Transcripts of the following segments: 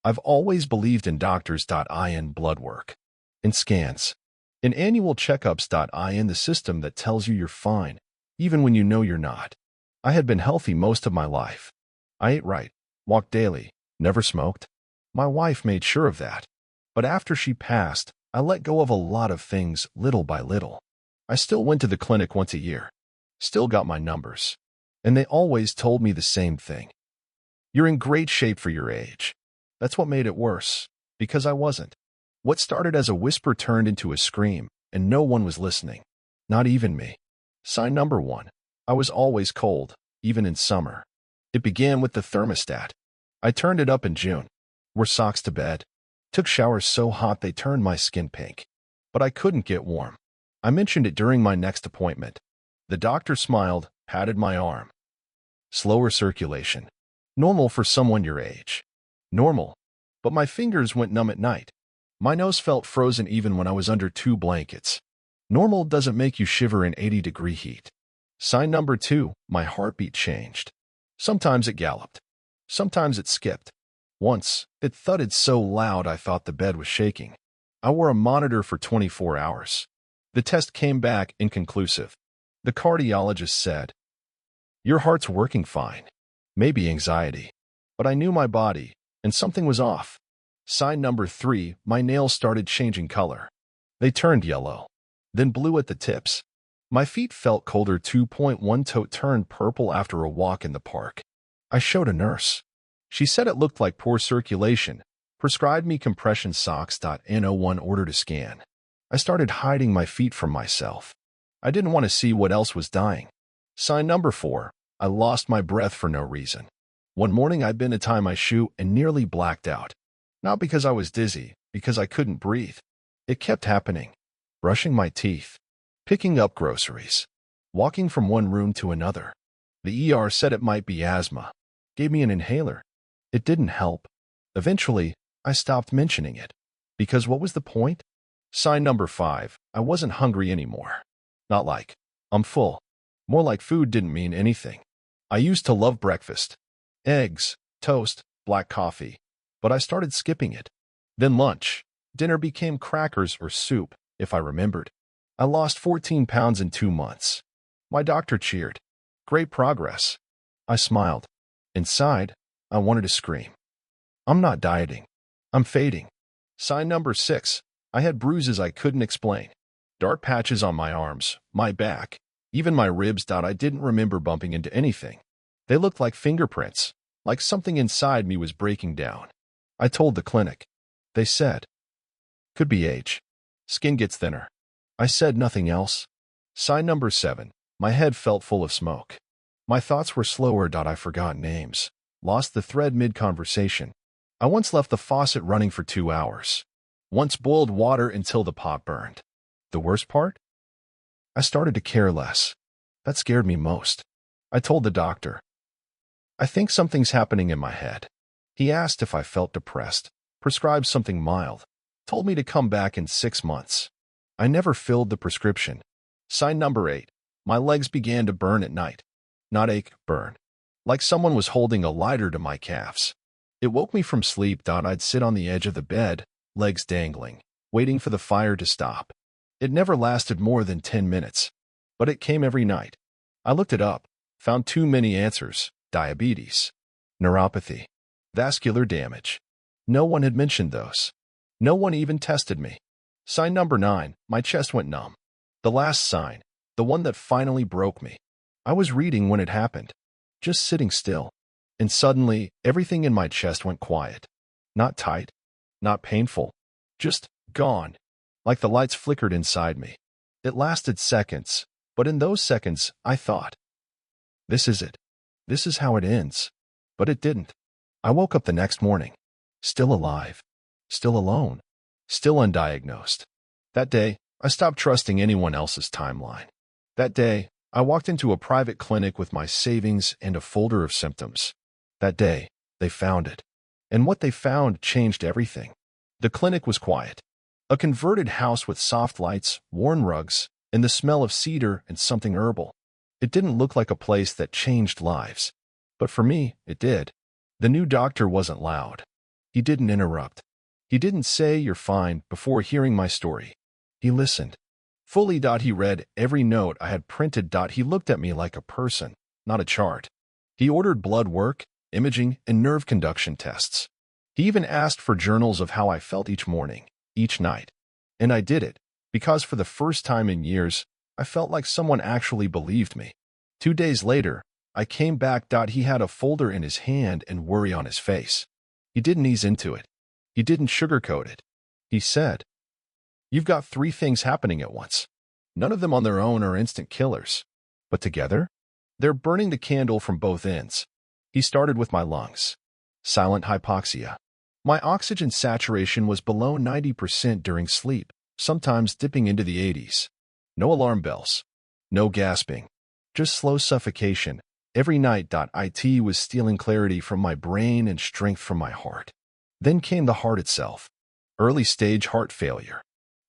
I've always believed in doctors.in blood work, in scans, in annual checkups.in the system that tells you you're fine, even when you know you're not. I had been healthy most of my life. I ate right, walked daily, never smoked. My wife made sure of that. But after she passed, I let go of a lot of things little by little. I still went to the clinic once a year, still got my numbers, and they always told me the same thing. You're in great shape for your age. That's what made it worse, because I wasn't. What started as a whisper turned into a scream, and no one was listening, not even me. Sign number 1. I was always cold, even in summer. It began with the thermostat. I turned it up in June. Wore socks to bed. Took showers so hot they turned my skin pink. But I couldn't get warm. I mentioned it during my next appointment. The doctor smiled, patted my arm. Slower circulation. Normal for someone your age. Normal. But my fingers went numb at night. My nose felt frozen even when I was under 2 blankets. Normal doesn't make you shiver in 80-degree heat. Sign number 2, my heartbeat changed. Sometimes it galloped. Sometimes it skipped. Once, it thudded so loud I thought the bed was shaking. I wore a monitor for 24 hours. The test came back inconclusive. The cardiologist said, "Your heart's working fine. Maybe anxiety." But I knew my body, and something was off. Sign number 3, my nails started changing color. They turned yellow, then blue at the tips. My feet felt colder. 2.1 toe turned purple after a walk in the park. I showed a nurse. She said it looked like poor circulation, prescribed me compression socks. No1 ordered a scan. I started hiding my feet from myself. I didn't want to see what else was dying. Sign number 4, I lost my breath for no reason. One morning I'd been to tie my shoe and nearly blacked out. Not because I was dizzy, because I couldn't breathe. It kept happening. Brushing my teeth, picking up groceries, walking from one room to another. The ER said it might be asthma. Gave me an inhaler. It didn't help. Eventually, I stopped mentioning it. Because what was the point? Sign number 5, I wasn't hungry anymore. Not like, I'm full. More like food didn't mean anything. I used to love breakfast. Eggs, toast, black coffee. But I started skipping it. Then lunch. Dinner became crackers or soup, if I remembered. I lost 14 pounds in 2 months. My doctor cheered. Great progress. I smiled. Inside, I wanted to scream. I'm not dieting. I'm fading. Sign number 6, I had bruises I couldn't explain. Dark patches on my arms, my back, even my ribs. I didn't remember bumping into anything. They looked like fingerprints, like something inside me was breaking down. I told the clinic. They said, "Could be age. Skin gets thinner." I said nothing else. Sign number 7, my head felt full of smoke. My thoughts were slower. I forgot names. Lost the thread mid-conversation. I once left the faucet running for 2 hours. Once boiled water until the pot burned. The worst part? I started to care less. That scared me most. I told the doctor, "I think something's happening in my head." He asked if I felt depressed, prescribed something mild, told me to come back in 6 months. I never filled the prescription. Sign number 8, my legs began to burn at night. Not ache, burn. Like someone was holding a lighter to my calves. It woke me from sleep. I'd sit on the edge of the bed, legs dangling, waiting for the fire to stop. It never lasted more than 10 minutes, but it came every night. I looked it up, found too many answers: diabetes, neuropathy, vascular damage. No one had mentioned those. No one even tested me. Sign number 9, my chest went numb. The last sign, the one that finally broke me. I was reading when it happened, just sitting still, and suddenly everything in my chest went quiet. Not tight, not painful, just gone, like the lights flickered inside me. It lasted seconds, but in those seconds I thought, "This is it. This is how it ends." But it didn't. I woke up the next morning, still alive, still alone, still undiagnosed. That day, I stopped trusting anyone else's timeline. That day, I walked into a private clinic with my savings and a folder of symptoms. That day, they found it. And what they found changed everything. The clinic was quiet. A converted house with soft lights, worn rugs, and the smell of cedar and something herbal. It didn't look like a place that changed lives. But for me, it did. The new doctor wasn't loud. He didn't interrupt. He didn't say, "You're fine," before hearing my story. He listened. Fully. He read every note I had printed. He looked at me like a person, not a chart. He ordered blood work, imaging, and nerve conduction tests. He even asked for journals of how I felt each morning, each night. And I did it, because for the first time in years, I felt like someone actually believed me. 2 days later, I came back. He had a folder in his hand and worry on his face. He didn't ease into it. He didn't sugarcoat it. He said, "You've got 3 things happening at once. None of them on their own are instant killers. But together, they're burning the candle from both ends." He started with my lungs. Silent hypoxia. My oxygen saturation was below 90% during sleep, sometimes dipping into the 80s. No alarm bells. No gasping. Just slow suffocation. Every night. It was stealing clarity from my brain and strength from my heart. Then came the heart itself. Early-stage heart failure.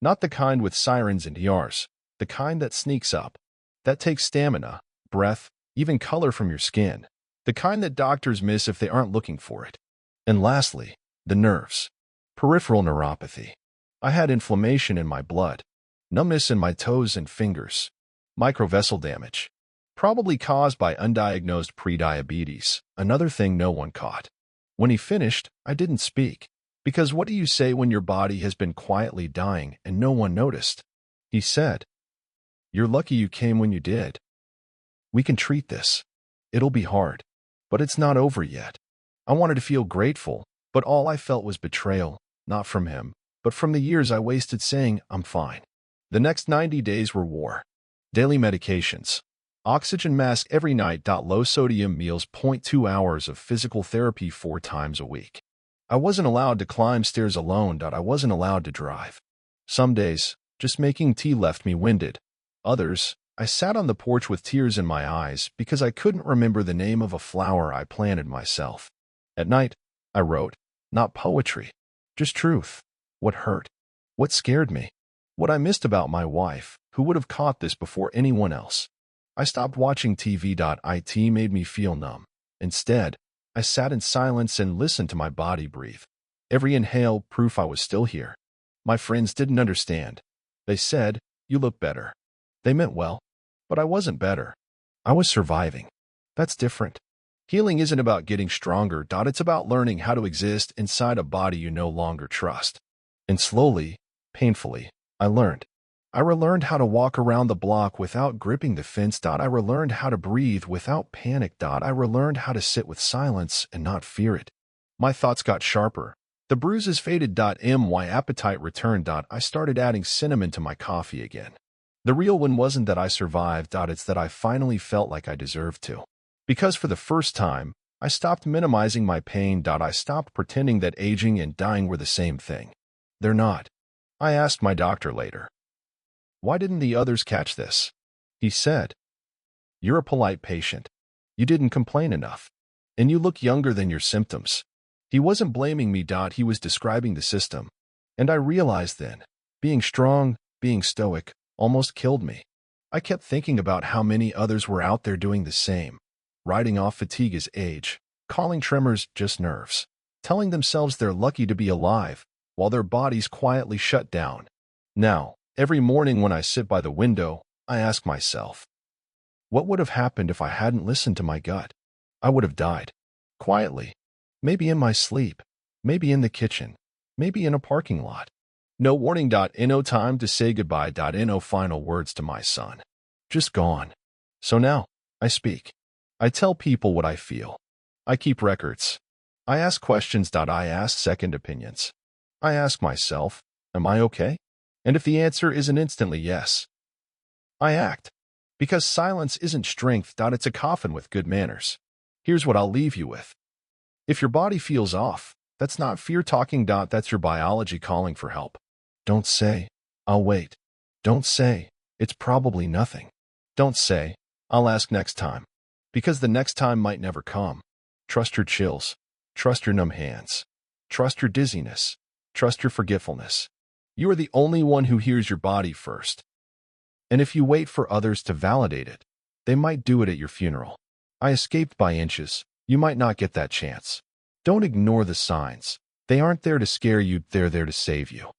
Not the kind with sirens and ERs, the kind that sneaks up, that takes stamina, breath, even color from your skin, the kind that doctors miss if they aren't looking for it. And lastly, the nerves. Peripheral neuropathy. I had inflammation in my blood, numbness in my toes and fingers, microvessel damage, probably caused by undiagnosed prediabetes, another thing no one caught. When he finished, I didn't speak, because what do you say when your body has been quietly dying and no one noticed? He said, "You're lucky you came when you did. We can treat this. It'll be hard, but it's not over yet." I wanted to feel grateful, but all I felt was betrayal, not from him, but from the years I wasted saying, "I'm fine." The next 90 days were war. Daily medications. Oxygen mask every night. Low-sodium meals. 0.2 hours of physical therapy 4 times a week. I wasn't allowed to climb stairs alone. I wasn't allowed to drive. Some days, just making tea left me winded. Others, I sat on the porch with tears in my eyes because I couldn't remember the name of a flower I planted myself. At night, I wrote, not poetry, just truth. What hurt? What scared me? What I missed about my wife, who would have caught this before anyone else. I stopped watching TV. It made me feel numb. Instead, I sat in silence and listened to my body breathe. Every inhale, proof I was still here. My friends didn't understand. They said, "You look better." They meant well, but I wasn't better. I was surviving. That's different. Healing isn't about getting stronger. It's about learning how to exist inside a body you no longer trust. And slowly, painfully, I learned. I relearned how to walk around the block without gripping the fence. I relearned how to breathe without panic. I relearned how to sit with silence and not fear it. My thoughts got sharper. The bruises faded. My appetite returned. I started adding cinnamon to my coffee again. The real win wasn't that I survived. It's that I finally felt like I deserved to. Because for the first time, I stopped minimizing my pain. I stopped pretending that aging and dying were the same thing. They're not. I asked my doctor later, "Why didn't the others catch this?" He said, "You're a polite patient. You didn't complain enough. And you look younger than your symptoms." He wasn't blaming me. He was describing the system. And I realized then, being strong, being stoic, almost killed me. I kept thinking about how many others were out there doing the same, writing off fatigue as age, calling tremors just nerves, telling themselves they're lucky to be alive, while their bodies quietly shut down. Now, every morning when I sit by the window, I ask myself, what would have happened if I hadn't listened to my gut? I would have died. Quietly. Maybe in my sleep. Maybe in the kitchen. Maybe in a parking lot. No warning. No time to say goodbye. No final words to my son. Just gone. So now, I speak. I tell people what I feel. I keep records. I ask questions. I ask second opinions. I ask myself, am I okay? And if the answer is an instantly yes, I act. Because silence isn't strength. It's a coffin with good manners. Here's what I'll leave you with. If your body feels off, that's not fear talking. That's your biology calling for help. Don't say, "I'll wait." Don't say, "It's probably nothing." Don't say, "I'll ask next time." Because the next time might never come. Trust your chills. Trust your numb hands. Trust your dizziness. Trust your forgetfulness. You are the only one who hears your body first. And if you wait for others to validate it, they might do it at your funeral. I escaped by inches. You might not get that chance. Don't ignore the signs. They aren't there to scare you, they're there to save you.